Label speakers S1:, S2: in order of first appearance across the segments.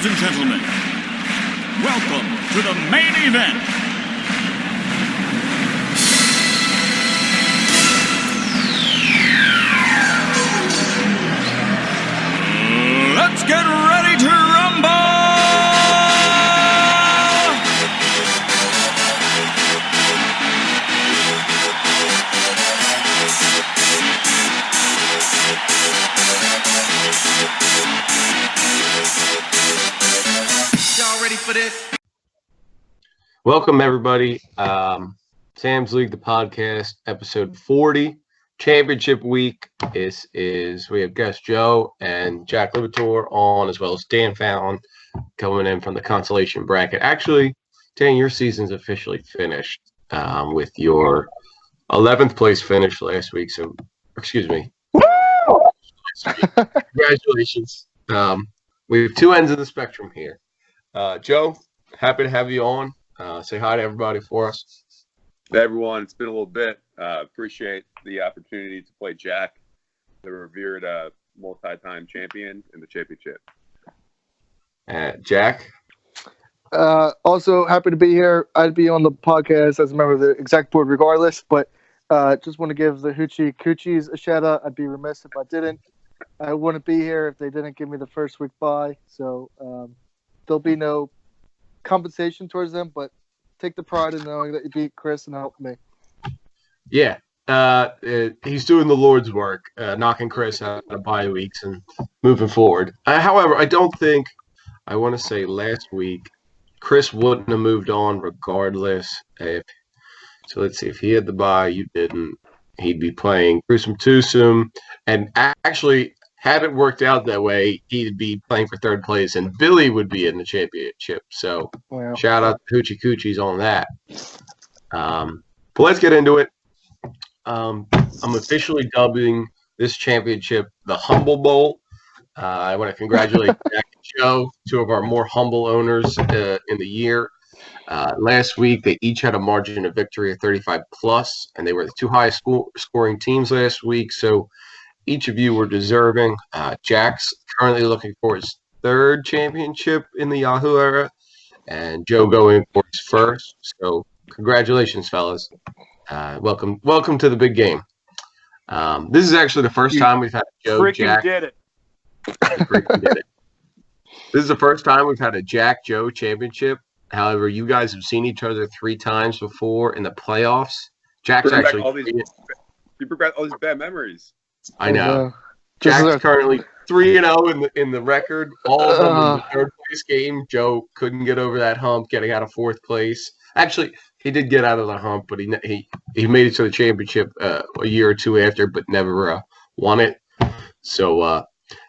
S1: and gentlemen, welcome to the main event. Let's get ready to rumble! Y'all ready for this?
S2: Welcome, everybody. Sam's League, the podcast, episode 40. Championship week we have guest Joe and Jack Libator on, as well as Dan Fallon coming in from the consolation bracket. Actually, Dan, your season's officially finished with your 11th place finish last week. So, excuse me. Congratulations. We have two ends of the spectrum here. Joe, happy to have you on. Say hi to everybody for us.
S3: Hey everyone, it's been a little bit. Appreciate the opportunity to play Jack, the revered multi-time champion in the championship.
S2: Jack?
S4: Also happy to be here. I'd be on the podcast as a member of the exec board regardless, but just want to give the Hoochie Coochies a shout out. I'd be remiss if I didn't. I wouldn't be here if they didn't give me the first week bye, so there'll be no compensation towards them, but take the pride in knowing that you beat Chris and helped me.
S2: Yeah, he's doing the Lord's work, knocking Chris out of bye weeks and moving forward. However, I want to say last week, Chris wouldn't have moved on regardless. So let's see, if he had the bye, you didn't, he'd be playing Gruesome Twosome. And actually, had it worked out that way, he'd be playing for third place, and Billy would be in the championship. So Shout out to Hoochie Coochies on that. But let's get into it. I'm officially dubbing this championship the Humble Bowl. I want to congratulate Jack and Joe, two of our more humble owners in the year. Last week, they each had a margin of victory of 35 plus, and they were the two highest scoring teams last week. So each of you were deserving. Jack's currently looking for his third championship in the Yahoo era, and Joe going for his first. So congratulations, fellas. Welcome to the big game. This is actually the first time we've had Joe,
S3: Freaking
S2: Jack.
S3: did it.
S2: Freaking did it. This is the first time we've had a Jack Joe championship. However, you guys have seen each other 3 times before in the playoffs. Jack's actually.
S3: You forgot all these bad memories.
S2: I know. Jack's currently 3-0 in the record. All of them in the third place game. Joe couldn't get over that hump, getting out of fourth place. Actually, he did get out of the hump, but he made it to the championship a year or two after, but never won it. So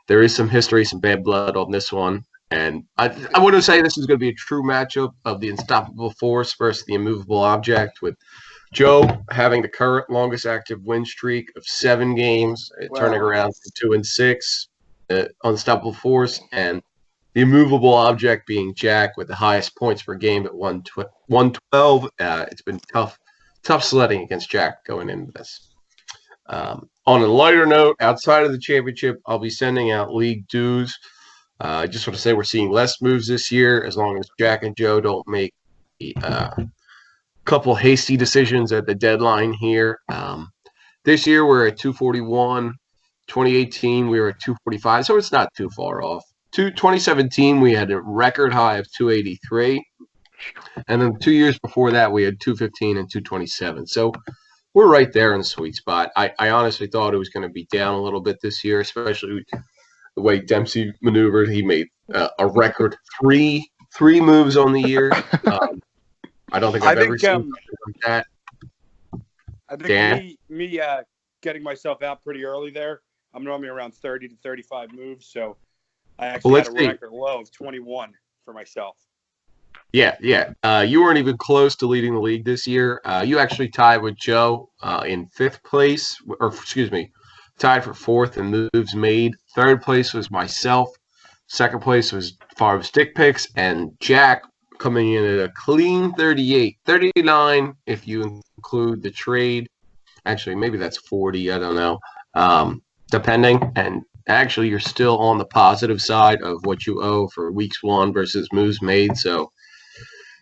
S2: there is some history, some bad blood on this one. And I want to say this is going to be a true matchup of the unstoppable force versus the immovable object, with Joe having the current longest active win streak of 7 games, turning around to 2-6, unstoppable force, and the immovable object being Jack with the highest points per game at 112. It's been tough sledding against Jack going into this. On a lighter note, outside of the championship, I'll be sending out league dues. I just want to say we're seeing less moves this year, as long as Jack and Joe don't make a couple hasty decisions at the deadline here. This year we're at 241. 2018 we were at 245, so it's not too far off. 2017 we had a record high of 283, and then 2 years before that we had 215 and 227. So we're right there in the sweet spot. I honestly thought it was going to be down a little bit this year, especially the way Dempsey maneuvered. He made a record three moves on the year. I don't think I've ever seen something like that.
S3: I think me getting myself out pretty early there. I'm normally around 30 to 35 moves, so I actually had a record low of 21 for myself.
S2: Yeah. You weren't even close to leading the league this year. You actually tied with Joe in 5th place, tied for 4th in moves made. 3rd place was myself. 2nd place was Favre Stick Picks, and Jack coming in at a clean 38, 39 if you include the trade. Actually, maybe that's 40. I don't know. Depending. And actually you're still on the positive side of what you owe for weeks 1 versus moves made. So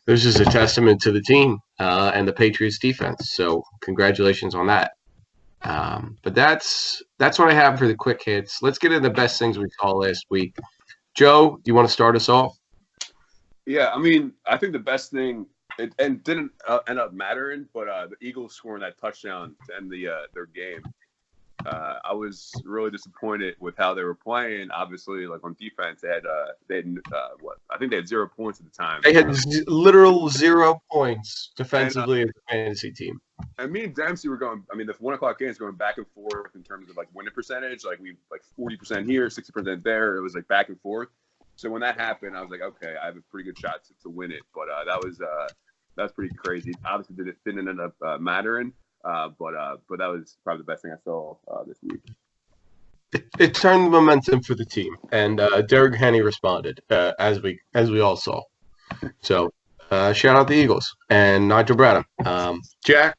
S2: this is a testament to the team and the Patriots defense. So congratulations on that. But that's what I have for the quick hits. Let's get into the best things we saw last week. Joe, do you want to start us off?
S5: Yeah, I mean, I think the best thing, and didn't end up mattering, but the Eagles scoring that touchdown to end their game. I was really disappointed with how they were playing. Obviously, like on defense, they had what? I think they had 0 points at the time.
S2: They had literal 0 points defensively as a fantasy team.
S5: And me and Dempsey were going. I mean, the 1 o'clock game is going back and forth in terms of like winning percentage. Like 40% here, 60% there. It was like back and forth. So when that happened, I was like, okay, I have a pretty good shot to win it. But that was pretty crazy. Obviously, didn't end up mattering. But that was probably the best thing I saw this week.
S2: It turned the momentum for the team, and Derrick Henry responded as we all saw. So shout out the Eagles and Nigel Bradham. Jack,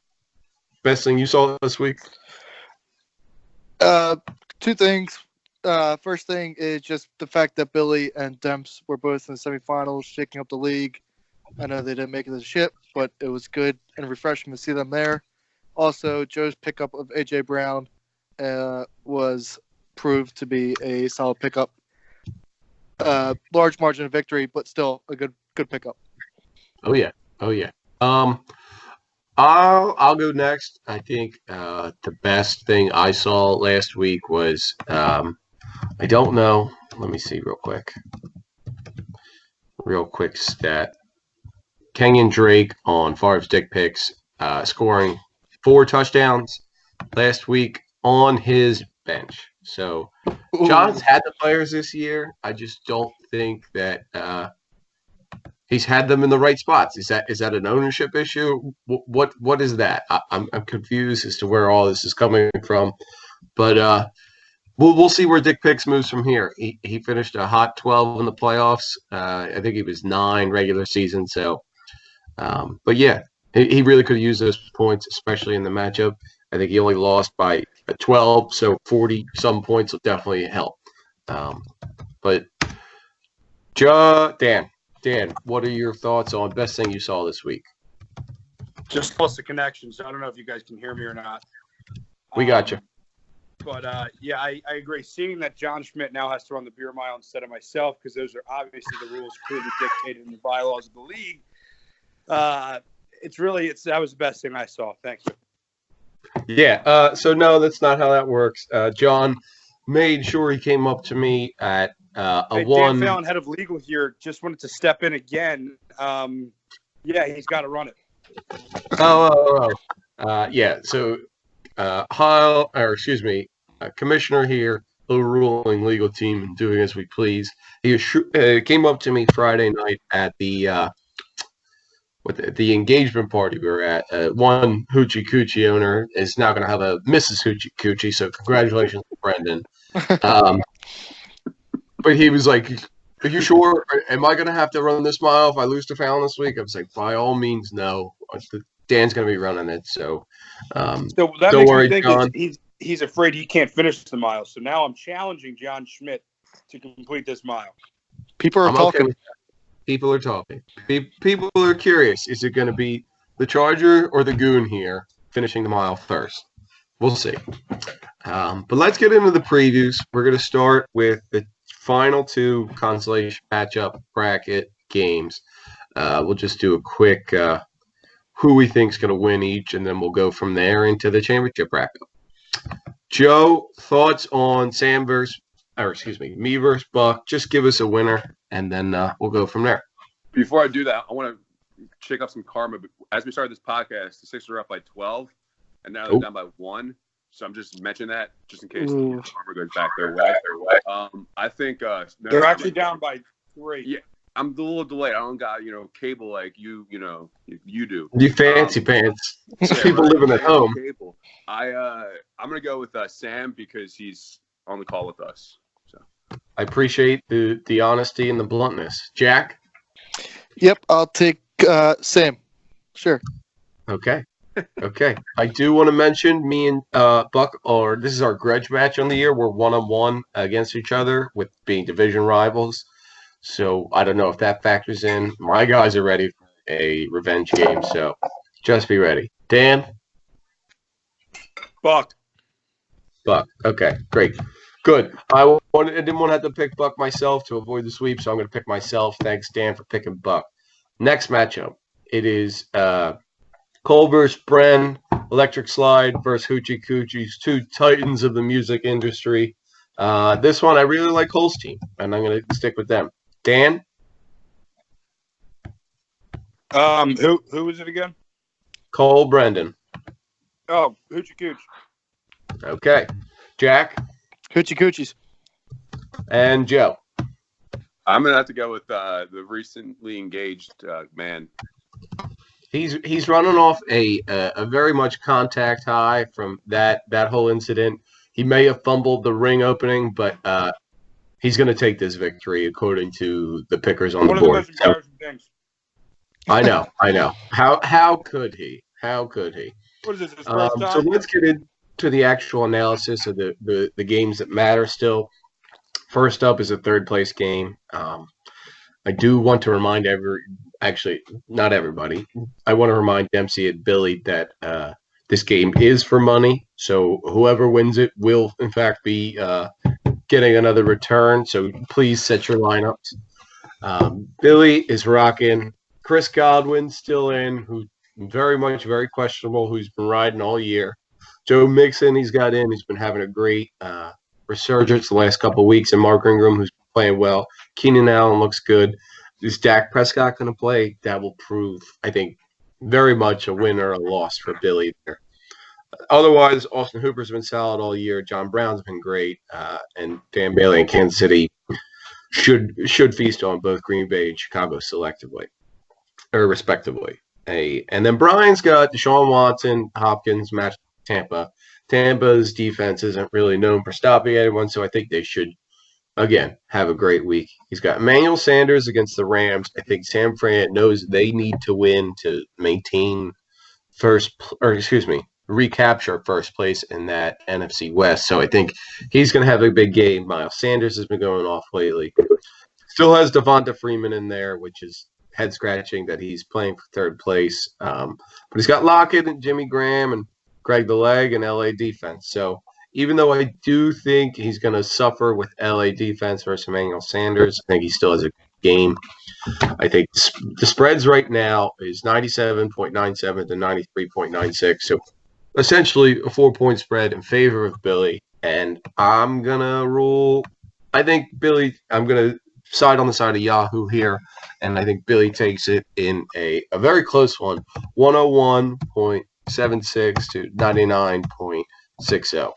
S2: best thing you saw this week?
S4: 2 things. First thing is just the fact that Billy and Demps were both in the semifinals, shaking up the league. I know they didn't make it to the ship, but it was good and refreshing to see them there. Also, Joe's pickup of A.J. Brown was proved to be a solid pickup. Large margin of victory, but still a good pickup.
S2: Oh yeah. I'll go next. I think the best thing I saw last week was I don't know. Let me see real quick. Real quick stat. Kenyon Drake on Favre's Dick Picks scoring 4 touchdowns last week on his bench. So John's had the players this year. I just don't think that he's had them in the right spots. Is that an ownership issue? What is that? I'm confused as to where all this is coming from. But we'll see where Dick Picks moves from here. He finished a hot 12 in the playoffs. I think he was 9 regular season. So, but yeah. He really could use those points, especially in the matchup. I think he only lost by 12, so 40-some points will definitely help. But Dan, what are your thoughts on best thing you saw this week?
S3: Just lost the connection, so I don't know if you guys can hear me or not.
S2: We got you.
S3: But, yeah, I agree. Seeing that John Schmidt now has to run the beer mile instead of myself, because those are obviously the rules clearly dictated in the bylaws of the league, that was the best thing I saw. Thank you.
S2: Yeah. So no, that's not how that works. John made sure he came up to me at a 1.
S3: Dan Fallon, head of legal here, just wanted to step in again. Yeah, he's got to run it.
S2: Yeah. So commissioner here, overruling legal team and doing as we please. He came up to me Friday night at the engagement party we were at. One Hoochie Coochie owner is now going to have a Mrs. Hoochie Coochie, so congratulations, Brendan. But he was like, "Are you sure? Am I going to have to run this mile if I lose to Fallon this week?" I was like, "By all means, no. Dan's going to be running it." So
S3: that
S2: don't
S3: makes
S2: worry,
S3: me think
S2: John.
S3: He's afraid he can't finish the mile. So now I'm challenging John Schmidt to complete this mile.
S4: People are talking.
S2: Okay. People are talking. People are curious. Is it going to be the Charger or the Goon here finishing the mile first? We'll see. But let's get into the previews. We're going to start with the final 2 consolation matchup bracket games. We'll just do a quick who we think is going to win each, and then we'll go from there into the championship bracket. Joe, thoughts on me versus Buck? Just give us a winner, and then we'll go from there.
S5: Before I do that, I want to shake up some karma. As we started this podcast, the Sixers are up by 12, and now they're down by 1. So I'm just mentioning that just in case karma goes back their way. I think
S3: they're actually down by 3.
S5: Yeah, I'm a little delayed. I don't got cable like you do.
S2: You fancy pants. People living at home.
S5: Cable. I'm gonna go with Sam because he's on the call with us. So
S2: I appreciate the honesty and the bluntness. Jack?
S4: Yep, I'll take Sam. Sure.
S2: Okay. Okay. I do want to mention me and Buck, or this is our grudge match on the year. We're 1-on-1 against each other with being division rivals. So I don't know if that factors in. My guys are ready for a revenge game, so just be ready. Dan?
S3: Buck.
S2: Buck. Okay, great. Good. I didn't want to have to pick Buck myself to avoid the sweep, so I'm going to pick myself. Thanks, Dan, for picking Buck. Next matchup. It is Cole versus Bren, Electric Slide versus Hoochie Coochies, two titans of the music industry. This one, I really like Cole's team, and I'm going to stick with them. Dan?
S3: Who was it again?
S2: Cole Brendan.
S3: Oh, Hoochie Cooch.
S2: Okay. Jack?
S4: Hoochie Coochies.
S2: And Joe?
S5: I'm gonna have to go with the recently engaged man.
S2: He's running off a very much contact high from that whole incident. He may have fumbled the ring opening, but he's going to take this victory according to the pickers on the board.
S3: One of the most embarrassing things.
S2: I know. How could he? How could he?
S3: What is this? His first time?
S2: So let's get into the actual analysis of the games that matter still. First up is a third place game. I do want to remind not everybody. I want to remind Dempsey and Billy that this game is for money. So whoever wins it will, in fact, be getting another return. So please set your lineups. Billy is rocking. Chris Godwin's still in, who's very questionable, who's been riding all year. Joe Mixon, he's got in. He's been having a great resurgence the last couple of weeks. And Mark Ingram, who's playing well. Keenan Allen looks good. Is Dak Prescott going to play? That will prove, I think, very much a win or a loss for Billy there. Otherwise, Austin Hooper's been solid all year. John Brown's been great. And Dan Bailey and Kansas City should feast on both Green Bay and Chicago respectively. And then Brian's got Deshaun Watson, Hopkins, match Tampa. Tampa's defense isn't really known for stopping anyone, so I think they should, again, have a great week. He's got Emmanuel Sanders against the Rams. I think San Fran knows they need to win to maintain recapture first place in that NFC West. So I think he's going to have a big game. Miles Sanders has been going off lately. Still has Devonta Freeman in there, which is head scratching that he's playing for third place. But he's got Lockett and Jimmy Graham and Greg the Leg and LA defense. So even though I do think he's going to suffer with LA defense versus Emmanuel Sanders, I think he still has a game. I think the spreads right now is 97.97 to 93.96. So essentially a 4-point spread in favor of Billy. And I'm going to rule – I think Billy – I'm going to side on the side of Yahoo here. And I think Billy takes it in a very close one, 101.76 to 99.60.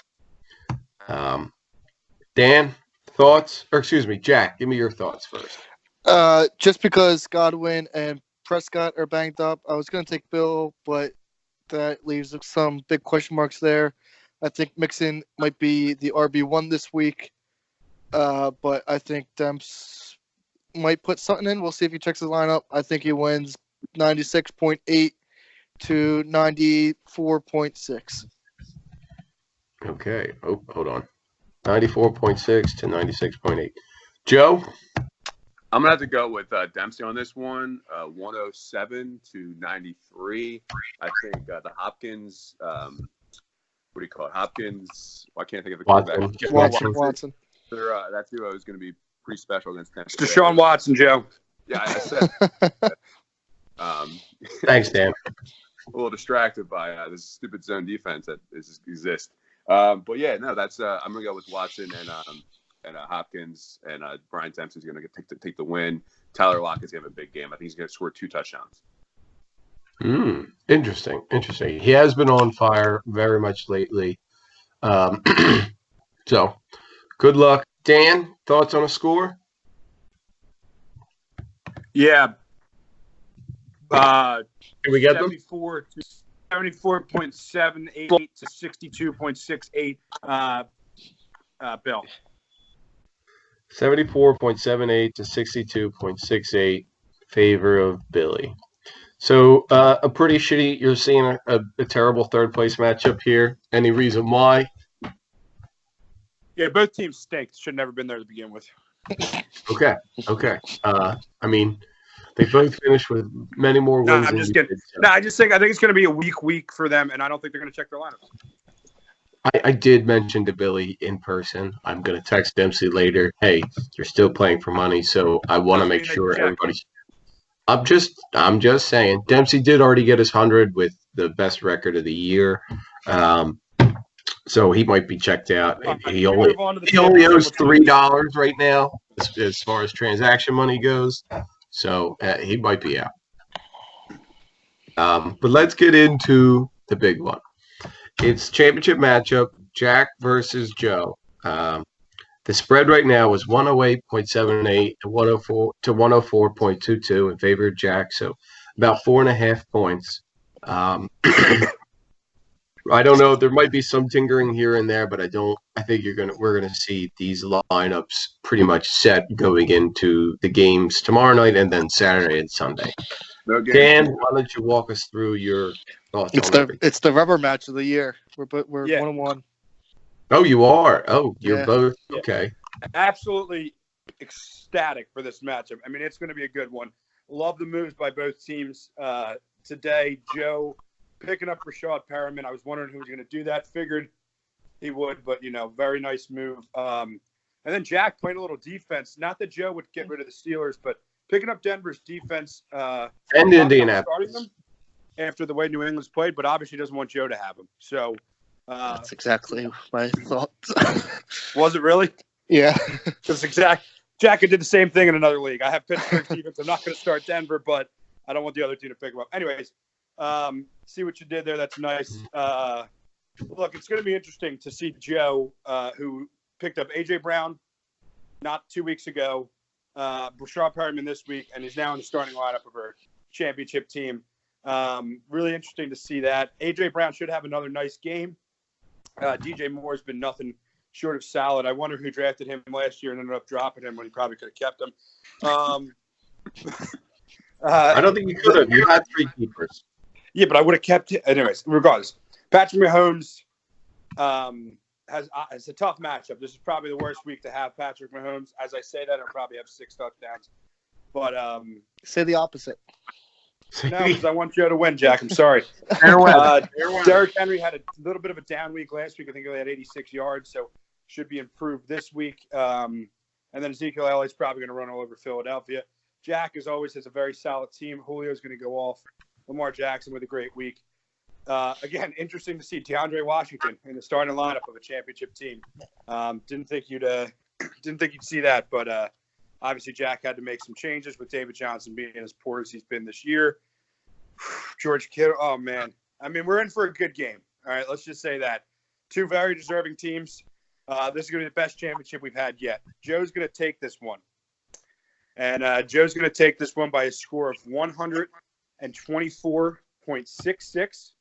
S2: Dan, thoughts? Or excuse me, Jack, give me your thoughts first.
S4: Just because Godwin and Prescott are banged up, I was going to take Bill, but that leaves some big question marks there. I think Mixon might be the RB1 this week, but I think Demps might put something in. We'll see if he checks his lineup. I think he wins 96.8 to 94.6.
S2: Okay. Oh, hold on. 94.6 to 96.8. Joe?
S5: I'm gonna have to go with Dempsey on this one. 107 to 93. I think the Hopkins. What do you call it? Hopkins. I can't think of the quarterback.
S4: Watson.
S5: That duo is going to be pretty special against Tampa.
S3: It's Deshaun Watson, Joe.
S5: Yeah, I said.
S2: Thanks, Dan.
S5: A little distracted by this stupid zone defense that exists. But yeah, no, that's. I'm gonna go with Watson and Hopkins, and Brian Dempsey's gonna take the win. Tyler Lockett's gonna have a big game. I think he's gonna score 2 touchdowns.
S2: Interesting. He has been on fire very much lately. So, good luck. Dan, thoughts on a score?
S3: Yeah.
S2: Can we get
S3: 74 to 74.78 to 62.68. Bill.
S2: 74.78 to 62.68 favor of Billy. So a pretty shitty. You're seeing a terrible third place matchup here. Any reason why?
S3: Yeah, both teams stink. Should never been there to begin with.
S2: Okay. I mean, they both finished with many more
S3: No,
S2: wins.
S3: I'm
S2: than
S3: just
S2: you
S3: kidding.
S2: did, so.
S3: No, I think it's going to be a weak week for them, and I don't think they're going to check their lineups.
S2: I did mention to Billy in person. I'm going to text Dempsey later. Hey, you're still playing for money, so I want to make sure everybody's. I'm just saying. Dempsey did already get his 100 with the best record of the year, so he might be checked out. He only owes $3 right now as far as transaction money goes, so he might be out. But let's get into the big one. It's championship matchup, Jack versus Joe. The spread right now is 108.78 to 104.22 in favor of Jack, so about 4.5 points. I don't know. There might be some tinkering here and there, but I think we're gonna see these lineups pretty much set going into the games tomorrow night and then Saturday and Sunday. Okay. Dan, why don't you walk us through your thoughts?
S4: It's the rubber match of the year. We're 1-1.
S2: Oh, you are. Oh, you're both okay.
S3: Absolutely ecstatic for this matchup. I mean, it's going to be a good one. Love the moves by both teams today. Joe picking up Rashad Perriman. I was wondering who was going to do that. Figured he would, but very nice move. And then Jack playing a little defense. Not that Joe would get rid of the Steelers, but picking up Denver's defense
S2: and Indianapolis,
S3: starting them after the way New England's played, but obviously doesn't want Joe to have them. So
S4: that's exactly my thoughts.
S3: Was it really?
S4: Yeah,
S3: that's exact. Jack did the same thing in another league. I have Pittsburgh defense. I'm not going to start Denver, but I don't want the other team to pick them up. Anyways, see what you did there. That's nice. Look, it's going to be interesting to see Joe, who picked up A.J. Brown not 2 weeks ago, Rashad Perriman this week, and he's now in the starting lineup of our championship team. Really interesting to see that. A.J. Brown should have another nice game. DJ Moore's been nothing short of solid. I wonder who drafted him last year and ended up dropping him when he probably could have kept him.
S2: I don't think you could have. You had 3 keepers.
S3: Yeah, but I would have kept it. Anyways, regardless, Patrick Mahomes it's a tough matchup. This is probably the worst week to have Patrick Mahomes. As I say that, I'll probably have 6 touchdowns. But
S4: say the opposite.
S3: No, because I want Joe to win, Jack. I'm sorry. Derrick Henry had a little bit of a down week last week. I think he had 86 yards, so should be improved this week. And then Ezekiel Elliott's probably going to run all over Philadelphia. Jack, as always, has a very solid team. Julio's going to go off. Lamar Jackson with a great week. Again, interesting to see DeAndre Washington in the starting lineup of a championship team. Didn't think you'd see that, but obviously Jack had to make some changes with David Johnson being as poor as he's been this year. George Kittle, oh man. I mean, we're in for a good game. All right, let's just say that. 2 very deserving teams. This is going to be the best championship we've had yet. Joe's going to take this one. And Joe's going to take this one by a score of 124.66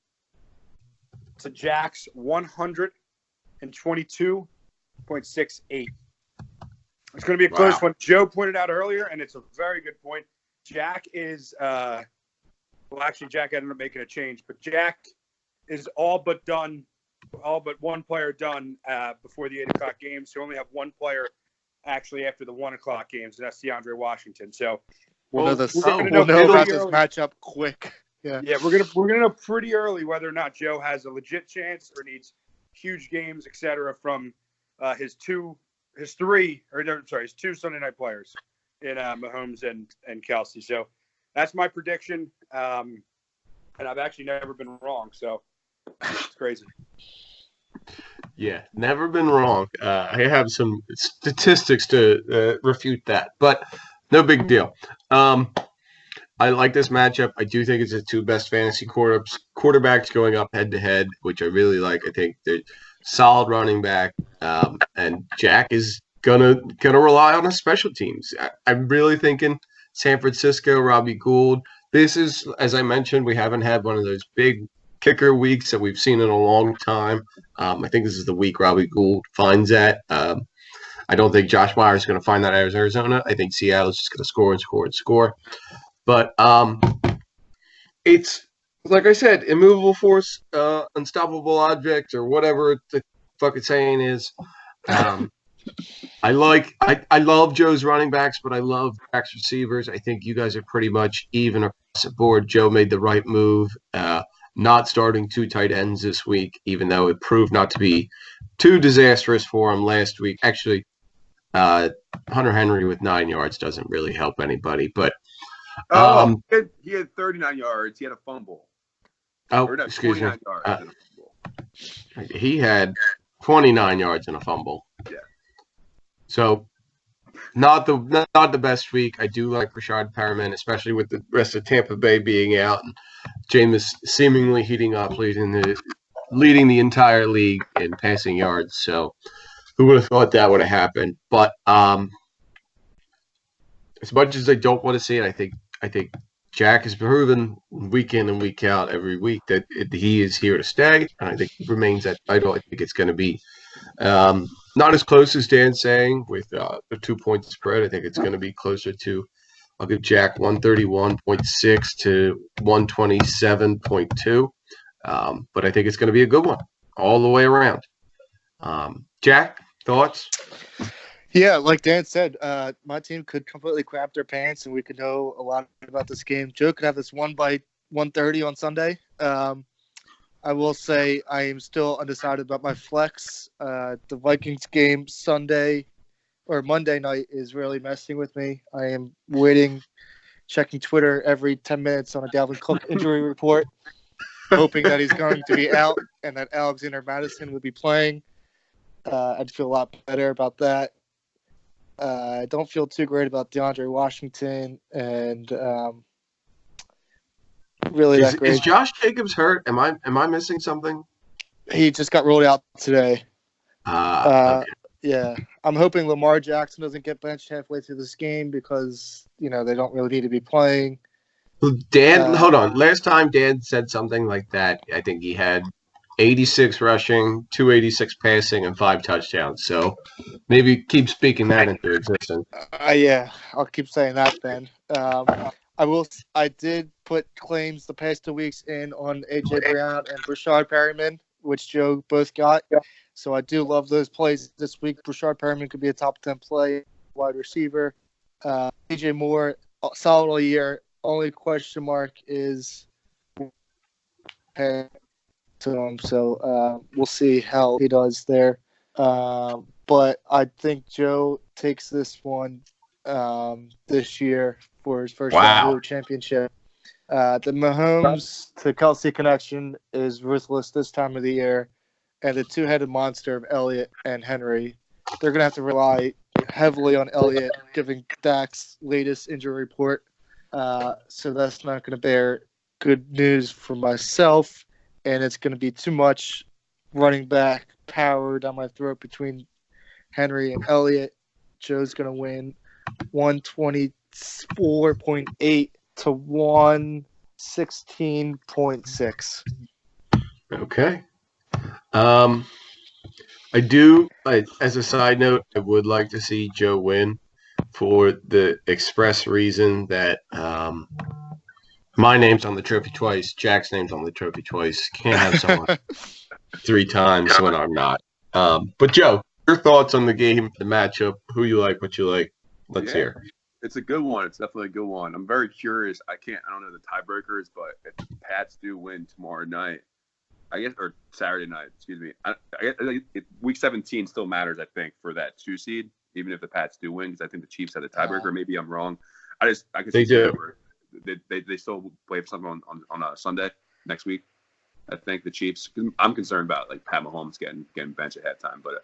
S3: to Jack's 122.68. It's going to be a close one. Joe pointed out earlier, and it's a very good point. Jack is Jack ended up making a change, but Jack is all but one player done before the 8 o'clock games. So we only have one player actually after the 1 o'clock games, and that's DeAndre Washington. So
S4: we'll know about this matchup quick.
S3: Yeah, we're gonna know pretty early whether or not Joe has a legit chance or needs huge games, etc. from his 2 Sunday night players in Mahomes and Kelsey. So that's my prediction, and I've actually never been wrong. So it's crazy.
S2: Yeah, never been wrong. I have some statistics to refute that, but no big deal. I like this matchup. I do think it's the 2 best fantasy quarterbacks going up head-to-head, which I really like. I think they're solid running back, and Jack is gonna rely on his special teams. I'm really thinking San Francisco, Robbie Gould. This is, as I mentioned, we haven't had one of those big kicker weeks that we've seen in a long time. I think this is the week Robbie Gould finds that. I don't think Josh Myers is going to find that out of Arizona. I think Seattle's just going to score and score and score. But it's like I said, immovable force, unstoppable object, or whatever the fucking saying is. I love Joe's running backs, but I love Jack's receivers. I think you guys are pretty much even across the board. Joe made the right move, not starting 2 tight ends this week, even though it proved not to be too disastrous for him last week. Actually, Hunter Henry with 9 yards doesn't really help anybody, but
S5: he had 39 yards. He had a fumble.
S2: Excuse me.
S5: Yards and a fumble.
S2: He had 29 yards and a fumble.
S5: Yeah.
S2: So not the best week. I do like Rashad Perriman, especially with the rest of Tampa Bay being out and Jameis seemingly heating up, leading the entire league in passing yards. So who would have thought that would have happened? But as much as I don't want to see it, I think Jack has proven week in and week out every week that he is here to stay, and I think he remains that title. I think it's going to be not as close as Dan's saying with the 2-point spread. I think it's going to be closer to, I'll give Jack 131.6 to 127.2. But I think it's going to be a good one all the way around. Jack, thoughts?
S4: Yeah, like Dan said, my team could completely crap their pants, and we could know a lot about this game. Joe could have this won by 130 on Sunday. I will say I am still undecided about my flex. The Vikings game Monday night is really messing with me. I am checking Twitter every 10 minutes on a Dalvin Cook injury report, hoping that he's going to be out and that Alexander Madison would be playing. I'd feel a lot better about that. I don't feel too great about DeAndre Washington and really that great.
S2: Is Josh Jacobs hurt? Am I missing something?
S4: He just got rolled out today.
S2: Okay.
S4: Yeah. I'm hoping Lamar Jackson doesn't get benched halfway through this game because, they don't really need to be playing.
S2: Dan, hold on. Last time Dan said something like that, I think he had 86 rushing, 286 passing, and 5 touchdowns. So maybe keep speaking that into existence.
S4: Yeah, I'll keep saying that then. I did put claims the past 2 weeks in on AJ Brown and Rashad Perriman, which Joe both got. So I do love those plays this week. Rashad Perriman could be a top 10 play, wide receiver. DJ Moore, solid all year. Only question mark is to him. So we'll see how he does there. But I think Joe takes this one this year for his first round championship. The Mahomes to Kelsey connection is ruthless this time of the year. And the 2-headed monster of Elliott and Henry, they're going to have to rely heavily on Elliott, giving Dak's latest injury report. So that's not going to bear good news for myself. And it's going to be too much running back power down my throat between Henry and Elliott. Joe's going to win 124.8 to 116.6.
S2: Okay. As a side note, I would like to see Joe win for the express reason that my name's on the trophy twice, Jack's name's on the trophy twice. Can't have someone 3 times when I'm not. But Joe, your thoughts on the game, the matchup, who you like, what you like. Let's hear.
S5: It's a good one. It's definitely a good one. I'm very curious. I don't know the tiebreakers, but if the Pats do win tomorrow night, I guess, or Saturday night, excuse me. I guess week 17 still matters, I think, for that 2 seed, even if the Pats do win, because I think the Chiefs had a tiebreaker. Maybe I'm wrong. I can see they still play something on a Sunday next week. I think the Chiefs. I'm concerned about like Pat Mahomes getting benched at halftime, but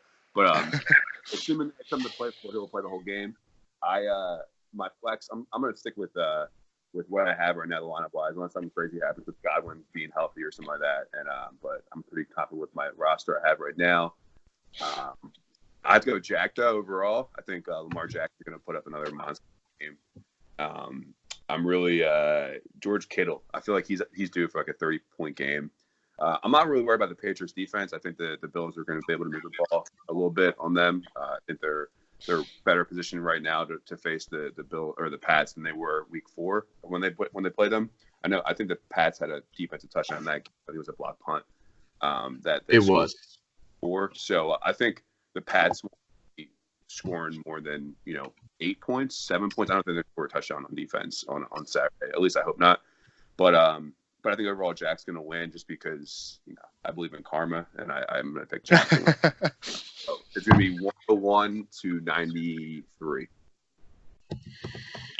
S5: assuming they come to play, he'll play the whole game. My flex, I'm going to stick with what I have right now, the lineup wise, unless something crazy happens with Godwin being healthy or something like that. And but I'm pretty confident with my roster I have right now. I'd go Jack though overall. I think Lamar Jackson is going to put up another monster game. I'm really George Kittle. I feel like he's due for like a 30-point game. I'm not really worried about the Patriots defense. I think the Bills are going to be able to move the ball a little bit on them. I think they're better positioned right now to face the Bill or the Pats than they were week 4 when they played them. I think the Pats had a defensive touchdown that I think it was a block punt. That
S2: it was.
S5: So I think the Pats will be scoring more than 8 points, 7 points. I don't think they're score a touchdown on defense on Saturday. At least I hope not. But I think overall Jack's going to win just because I believe in karma, and I'm going to pick Jack to win. So it's going to be 101 to 93.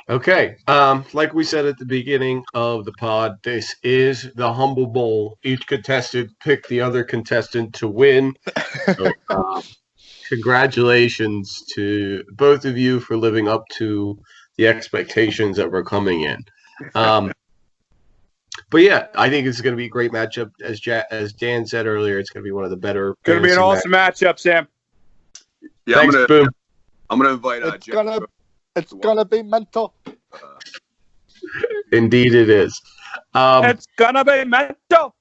S2: Okay. Like we said at the beginning of the pod, this is the Humble Bowl. Each contestant picked the other contestant to win. So, congratulations to both of you for living up to the expectations that were coming in. But yeah, I think it's going to be a great matchup. As Dan said earlier, it's going to be one of the better.
S3: Going to be an awesome matchup, Sam.
S5: Yeah,
S2: thanks, Boom.
S5: I'm going to invite
S4: Jack. It's gonna be mental.
S2: Indeed, it is.
S3: It's gonna be mental.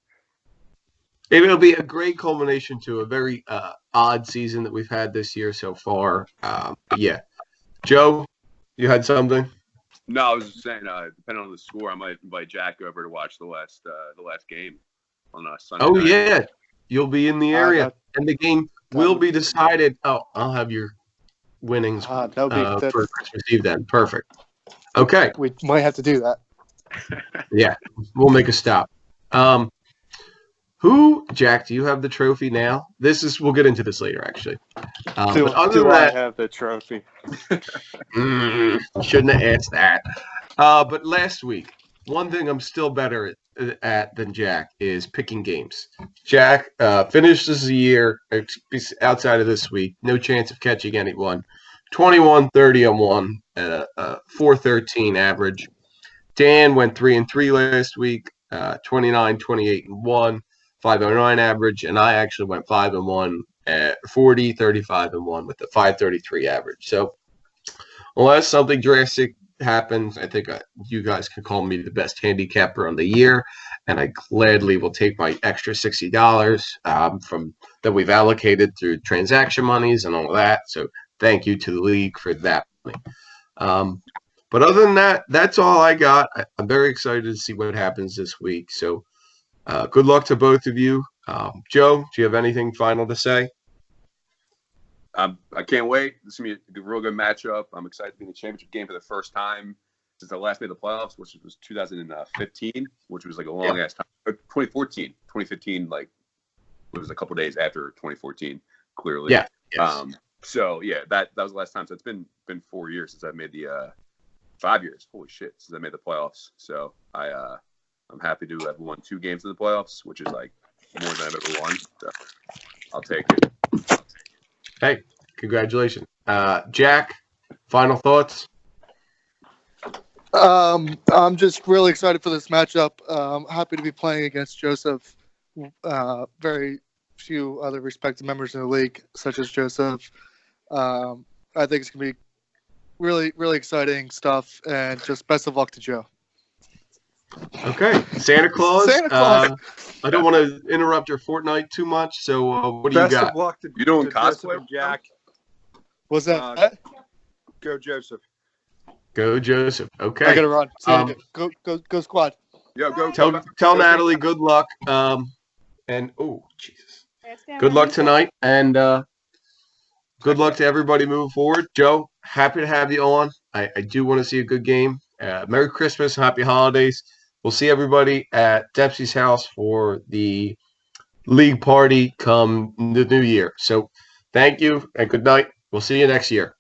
S2: It will be a great culmination to a very odd season that we've had this year so far. Yeah, Joe, you had something?
S5: No, I was just saying. Depending on the score, I might invite Jack over to watch the last game on Sunday.
S2: Oh
S5: night.
S2: yeah, you'll be in the area, and the game will be decided. Oh, I'll have your winnings for Christmas Eve then. Perfect. Okay.
S4: We might have to do that.
S2: Yeah, we'll make a stop. Jack, do you have the trophy now? We'll get into this later, actually.
S6: Do I have the trophy?
S2: Shouldn't have asked that. But last week, one thing I'm still better at than Jack is picking games. Jack finishes the year outside of this week, no chance of catching anyone. 21-30-1 at a 4.13 average. Dan went 3-3 last week, 29-28-1, 5.09 average, and I actually went 5-1 at 40-35-1 with the 5.33 average. So unless something drastic happens, I think you guys can call me the best handicapper on the year, and I gladly will take my extra $60 from that we've allocated through transaction monies and all of that. So thank you to the league for that. But other than that, that's all I got. I'm very excited to see what happens this week. So good luck to both of you. Joe, do you have anything final to say?
S5: I can't wait. This is going to be a real good matchup. I'm excited to be in the championship game for the first time since I last made the playoffs, which was 2015, which was like a long ass time. 2014, 2015, like it was a couple days after 2014, clearly.
S2: Yeah. Yes.
S5: So yeah, that was the last time. So it's been 4 years since I've made the 5 years. Holy shit, since I made the playoffs. So I'm happy to have won 2 games in the playoffs, which is like more than I've ever won. So I'll take it.
S2: Hey, congratulations. Jack, final thoughts?
S4: I'm just really excited for this matchup. I'm happy to be playing against Joseph. Very few other respected members in the league, such as Joseph. I think it's going to be really, really exciting stuff, and just best of luck to Joe.
S2: Okay. Santa Claus.
S4: Santa Claus.
S2: I don't want to interrupt your Fortnite too much, so what do you got?
S3: Best of luck to
S5: You doing
S3: Joseph
S5: cosplay,
S3: and Jack?
S4: Was that?
S3: Go Joseph.
S2: Go Joseph. Okay.
S4: I got to run. See you later. Go squad.
S5: Yeah, go.
S2: Tell Natalie good luck. And Jesus. Good luck tonight, and good luck to everybody moving forward. Joe, happy to have you on. I do want to see a good game. Merry Christmas, happy holidays. We'll see everybody at Dempsey's house for the league party come the new year. So thank you and good night. We'll see you next year.